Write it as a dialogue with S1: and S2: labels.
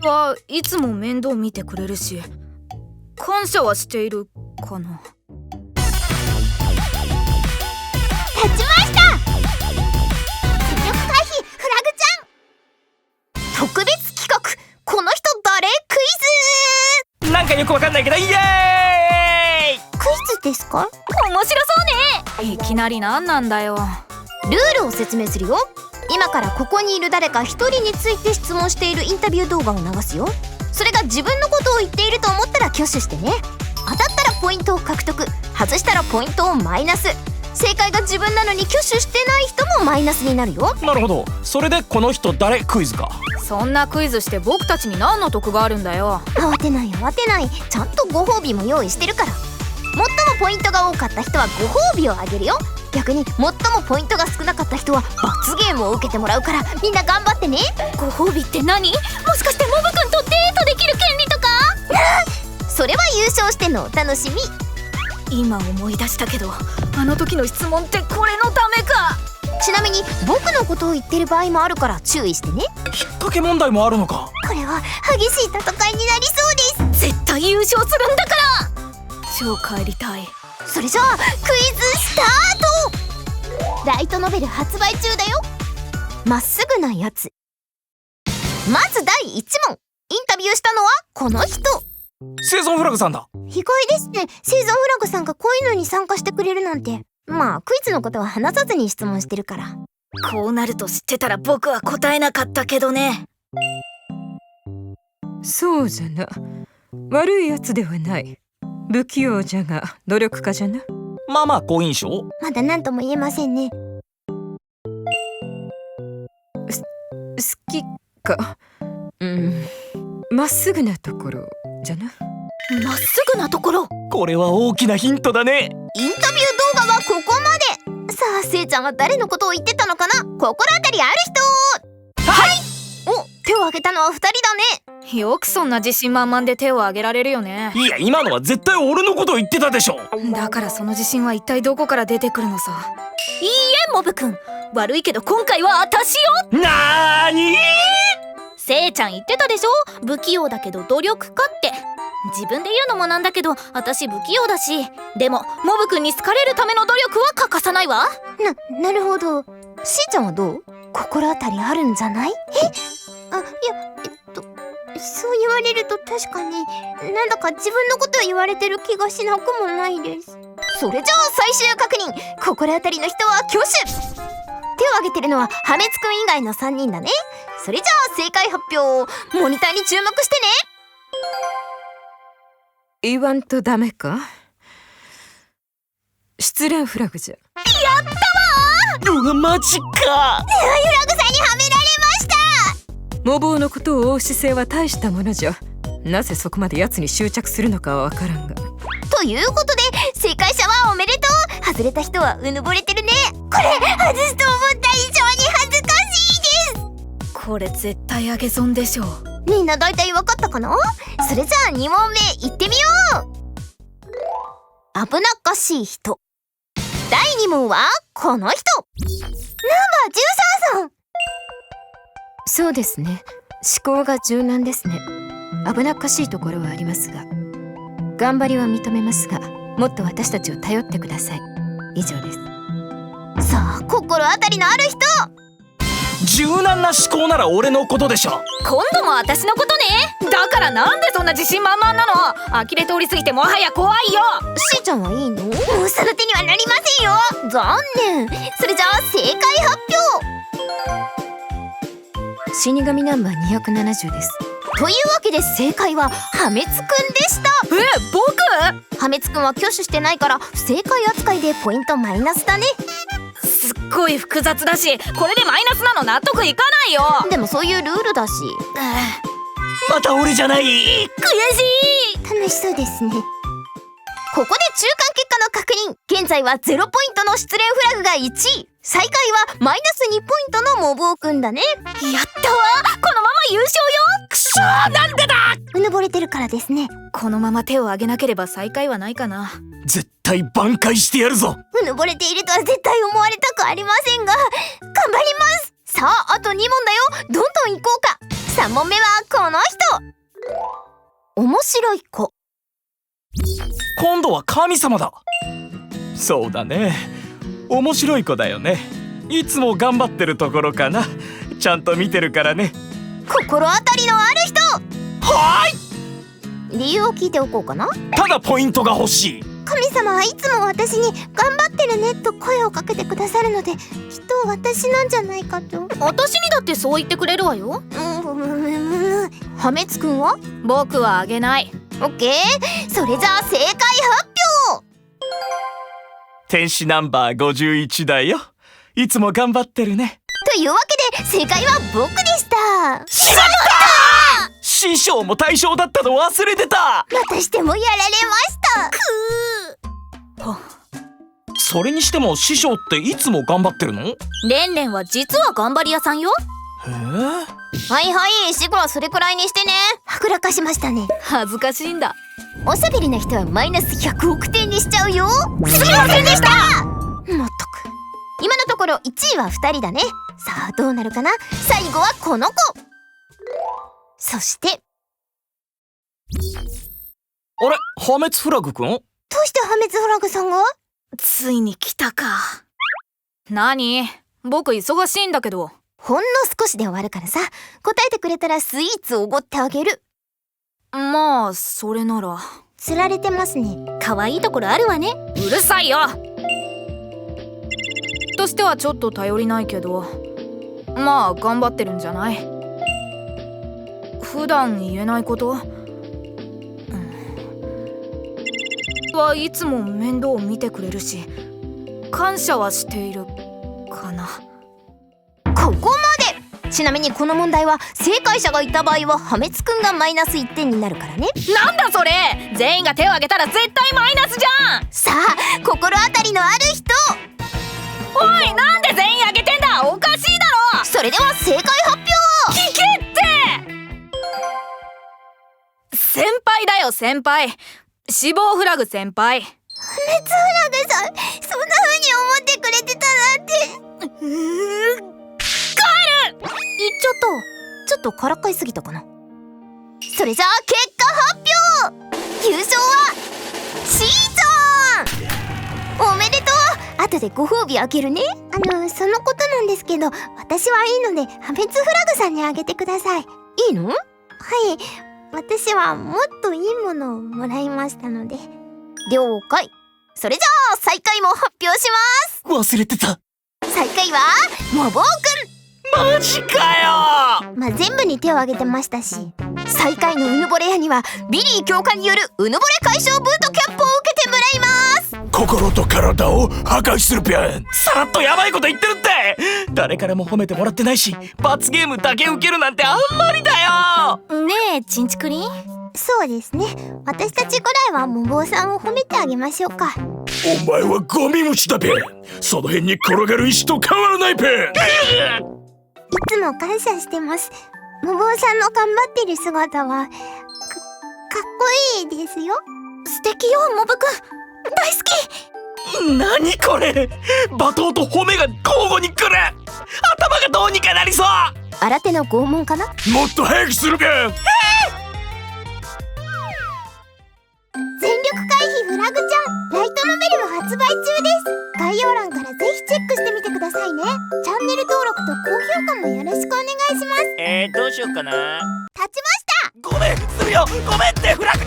S1: はいつも面倒見てくれるし、感謝はしているかな。
S2: 立ちました。積極回避フラグちゃん。特別企画、この人誰クイズ。
S3: なんかよくわかんないけどイエーイ。
S2: クイズですか？
S1: 面白そうね。いきなり何なんだよ。
S2: ルールを説明するよ。今からここにいる誰か一人について質問しているインタビュー動画を流すよ。それが自分のことを言っていると思ったら挙手してね。当たったらポイントを獲得、外したらポイントをマイナス。正解が自分なのに挙手してない人もマイナスになるよ。
S3: なるほど。それでこの人誰クイズか。
S1: そんなクイズして僕たちに何の得があるんだよ。
S2: 慌てない慌てない、ちゃんとご褒美も用意してるから。最もポイントが多かった人はご褒美をあげるよ。逆に最もポイントが少なかった人は罰ゲームを受けてもらうから、みんな頑張ってね。
S1: ご褒美って何？もしかしてモブ君とデートできる権利とか？
S2: それは優勝してのお楽しみ。
S1: 今思い出したけど、あの時の質問ってこれのためか。
S2: ちなみに僕のことを言ってる場合もあるから注意してね。
S3: 引っ掛け問題もあるのか。
S2: これは激しい戦いになりそうです。
S1: 絶対優勝するんだから。超帰りたい。
S2: それじゃあクイズスタート。ライトノベル発売中だよ。まっすぐなやつ。まず第1問。インタビューしたのはこの人。
S3: 生存フラグさんだ。
S2: 意外ですね。生存フラグさんがこういうのに参加してくれるなんて。まあクイズのことは話さずに質問してるから。
S1: こうなると知ってたら僕は答えなかったけどね。
S4: そうじゃな。悪いやつではない。不器用じゃが努力家じゃな。
S3: まあまあ好印象。
S2: まだ何とも言えませんね。
S4: 好きか。まっすぐなところじゃな。
S1: まっすぐなところ。
S3: これは大きなヒントだね。
S2: インタビュー動画はここまで。さあせいちゃんは誰のことを言ってたのかな。心当たりある人。はい。お、手を挙げたのは2人だね。
S1: よくそんな自信満々で手を挙げられるよね。
S3: いや今のは絶対俺のことを言ってたでしょ。
S1: だからその自信は一体どこから出てくるのさ。いいえモブ君、悪いけど今回は私よ。
S3: なーにー。
S1: せいちゃん言ってたでしょ、不器用だけど努力家って。自分で言うのもなんだけど私不器用だし、でもモブ君に好かれるための努力は欠かさないわ。
S2: なるほど。しーちゃんはどう？心当たりあるんじゃない？そう言われると確かになんだか自分のことを言われてる気がしなくもないです。それじゃあ最終確認。心当たりの人は挙手。手を挙げてるのは破滅くん以外の3人だね。それじゃあ正解発表。モニターに注目してね。
S4: 言わんとダメか。失恋フラグじゃ。
S2: やったわー。
S3: うわマジか。
S2: フラグさんにはめられました。
S4: モボウのことを追う姿勢は大したものじゃ。なぜそこまで奴に執着するのかはわからんが。
S2: ということで正解者はおめでとう。外れた人はうぬぼれてるね。これ外すと思った以上に恥ずかしいです。
S1: これ絶対上げ損でしょ。
S2: みんな大体わかったかな。それじゃあ2問目いってみよう。危なっかしい人。第2問はこの人。ナンバー13さん。
S4: そうですね。思考が柔軟ですね。危なっかしいところはありますが、頑張りは認めますが、もっと私たちを頼ってください。以上です。
S2: さあ心当たりのある人。
S3: 柔軟な思考なら俺のことでしょ。
S1: 今度も私のことね。だからなんでそんな自信満々なの。呆れ通り過ぎてもはや怖いよ。
S2: しーちゃんはいいの？もうその手にはなりませんよ。残念。それじゃあ正解発表。
S4: 死神ナンバー270です。
S2: というわけで正解は破滅くんでした。
S1: 僕？
S2: 破滅くんは挙手してないから不正解扱いでポイントマイナスだね。
S1: すっごい複雑だし、これでマイナスなの納得いかないよ。
S2: でもそういうルールだし。
S3: また俺じゃない。
S1: 悔しい。
S2: 楽しそうですね。ここで中間結果の確認。現在は0ポイントの失恋フラグが1位。最下位はマイナス2ポイントのモブオくんだね。
S1: やったわ。このまま優勝よ。
S3: くそー、なんでだ。
S2: うぬぼれてるからですね。
S1: このまま手を挙げなければ最下位はないかな。
S3: 絶対挽回してやるぞ。
S2: うぬぼれているとは絶対思われたくありませんが頑張ります。さああと2問だよ。どんどん行こうか。3問目はこの人。面白い子。
S3: 今度は神様だ。そうだね、面白い子だよね。いつも頑張ってるところかな。ちゃんと見てるからね。
S2: 心当たりのある人。
S3: は
S2: ーい。理由を聞いておこうかな。
S3: ただポイントが欲しい。
S2: 神様はいつも私に頑張ってるねと声をかけてくださるので、きっと私なんじゃないかと。
S1: 私にだってそう言ってくれるわよ。
S2: 破滅くんは？
S1: 僕はあげない。
S2: オッケー、それじゃあ正解発表。
S3: 天使ナンバー51だよ。いつも頑張ってるね。
S2: というわけで正解は僕でした。
S3: しまった！師匠も対象だったの忘れてた。
S2: またしてもやられました。
S3: それにしても師匠っていつも頑張ってるの？
S1: レンレンは実は頑張り屋さんよ。
S3: へえ。
S2: はいはい、シグはそれくらいにしてね。はぐらかしましたね。
S1: 恥ずかしいんだ。
S2: おしゃべりな人はマイナス100億点にしちゃうよ。すみませんでした。まったく。今のところ1位は2人だね。さあどうなるかな。最後はこの子。そして
S3: あれ、破滅フラグくん？
S2: どうして破滅フラグさんが？
S1: ついに来たか。何？僕忙しいんだけど。
S2: ほんの少しで終わるからさ、答えてくれたらスイーツおごってあげる。
S1: まあそれなら。
S2: 釣られてますね。
S1: 可愛いところあるわね。うるさいよ。としてはちょっと頼りないけど、まあ頑張ってるんじゃない？普段言えないこと、はいつも面倒を見てくれるし、感謝はしているかな。
S2: ここまで。ちなみにこの問題は正解者がいた場合は破滅くんがマイナス1点になるからね。
S1: なんだそれ。全員が手を挙げたら絶対マイナスじゃん。
S2: さあ心当たりのある人。
S1: おい、なんで全員挙げてんだ。おかしいだろ。
S2: それでは正解発表。
S1: 聞けって。先輩だよ先輩。死亡フラグ先輩。
S2: 破滅フラグさん、そんな風に思ってくれてたなんて。
S1: 言っちゃった。
S2: ちょっとからかいすぎたかな。それじゃあ結果発表。優勝はしーちゃん。おめでとう。後でご褒美あげるね。そのことなんですけど、私はいいので破滅フラグさんにあげてください。いいの？はい、私はもっといいものをもらいましたので。了解。それじゃあ最下位も発表します。
S3: 忘れてた。
S2: 最下位はモボウくん。
S3: マジかよ。
S2: まあ全部に手を挙げてましたし、最下位のうぬぼれ屋にはビリー教官によるうぬぼれ解消ブートキャンプを受けてもらいます。
S3: 心と体を破壊するぴゃん。さらっとやばいこと言ってるって。誰からも褒めてもらってないし、罰ゲームだけ受けるなんてあんまりだよ。
S1: ねえチンチクリン。
S2: そうですね、私たちぐらいはモボウさんを褒めてあげましょうか。
S3: お前はゴミ虫だべ。その辺に転がる石と変わらないべ。
S2: いつも感謝してます。モボウさんの頑張ってる姿はかっこいいですよ。
S1: 素敵よモブくん。大好き。
S3: 何これ。罵倒と褒めが交互に来る。頭がどうにかなりそう。
S2: 新手の拷問かな。
S3: もっと早くするべ。
S2: 全力回避フラグちゃんライトノベルも発売中です。概要欄からぜひチェックしてみてくださいね。チャンネル登録と高評価もよろしくお願いします。
S3: どうしようかな。
S2: 立ちました。
S3: ごめんするよ。ごめんってフラグ。